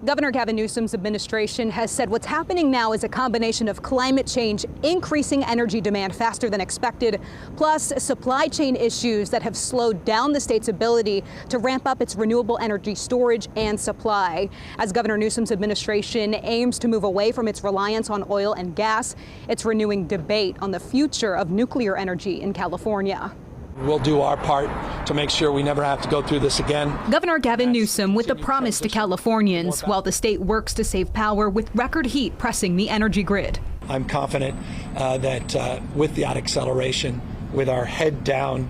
Governor Gavin Newsom's administration has said what's happening now is a combination of climate change, increasing energy demand faster than expected, plus supply chain issues that have slowed down the state's ability to ramp up its renewable energy storage and supply. As Governor Newsom's administration aims to move away from its reliance on oil and gas, it's renewing debate on the future of nuclear energy in California. We'll do our part to make sure we never have to go through this again. Governor Gavin Newsom with a promise to Californians while the state works to save power with record heat pressing the energy grid. I'm confident that with the acceleration, with our head down,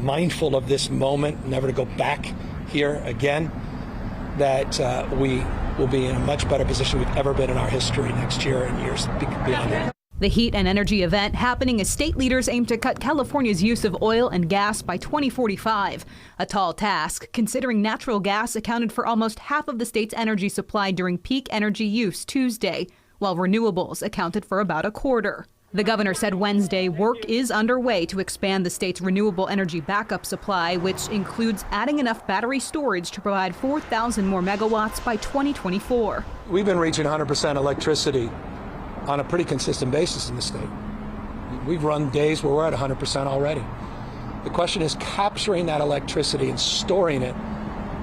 mindful of this moment, never to go back here again, that we will be in a much better position we've ever been in our history next year and years beyond that. The heat and energy event happening as state leaders aim to cut California's use of oil and gas by 2045. A tall task, considering natural gas accounted for almost half of the state's energy supply during peak energy use Tuesday, while renewables accounted for about a quarter. The governor said Wednesday work is underway to expand the state's renewable energy backup supply, which includes adding enough battery storage to provide 4,000 more megawatts by 2024. We've been reaching 100% electricity on a pretty consistent basis in the state. We've run days where we're at 100% already. The question is capturing that electricity and storing it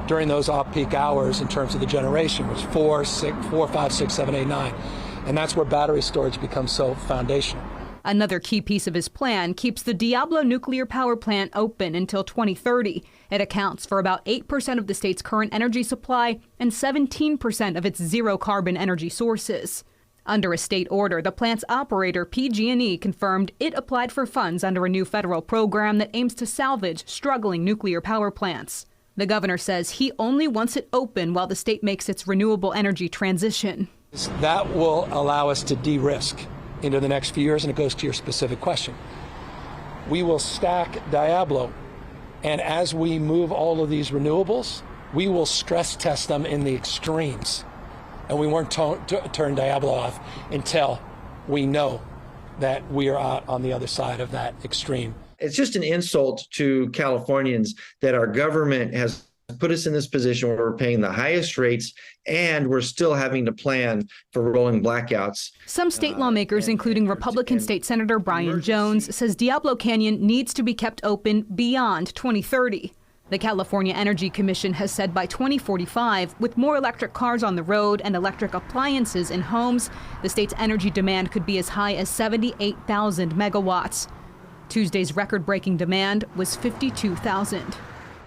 during those off-peak hours in terms of the generation, which 4, 5, 6, 7, 8, 9. And that's where battery storage becomes so foundational. Another key piece of his plan keeps the Diablo nuclear power plant open until 2030. It accounts for about 8% of the state's current energy supply and 17% of its zero-carbon energy sources. Under a state order, the plant's operator, PG&E, confirmed it applied for funds under a new federal program that aims to salvage struggling nuclear power plants. The governor says he only wants it open while the state makes its renewable energy transition. That will allow us to de-risk into the next few years, and it goes to your specific question. We will stack Diablo, and as we move all of these renewables, we will stress test them in the extremes. And we won't turn Diablo off until we know that we are out on the other side of that extreme. It's just an insult to Californians that our government has put us in this position where we're paying the highest rates and we're still having to plan for rolling blackouts. Some state lawmakers, including Republican State Senator Brian Jones, says Diablo Canyon needs to be kept open beyond 2030. The California Energy Commission has said by 2045, with more electric cars on the road and electric appliances in homes, the state's energy demand could be as high as 78,000 megawatts. Tuesday's record-breaking demand was 52,000.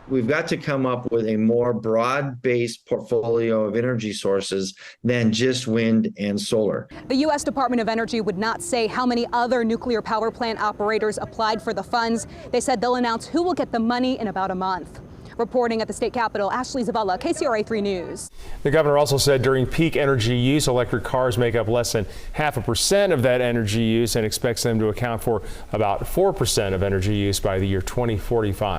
We've got to come up with a more broad-based portfolio of energy sources than just wind and solar. The U.S. Department of Energy would not say how many other nuclear power plant operators applied for the funds. They said they'll announce who will get the money in about a month. Reporting at the state capitol, Ashley Zavella, KCRA 3 News. The governor also said during peak energy use, electric cars make up less than 0.5% of that energy use and expects them to account for about 4% of energy use by the year 2045.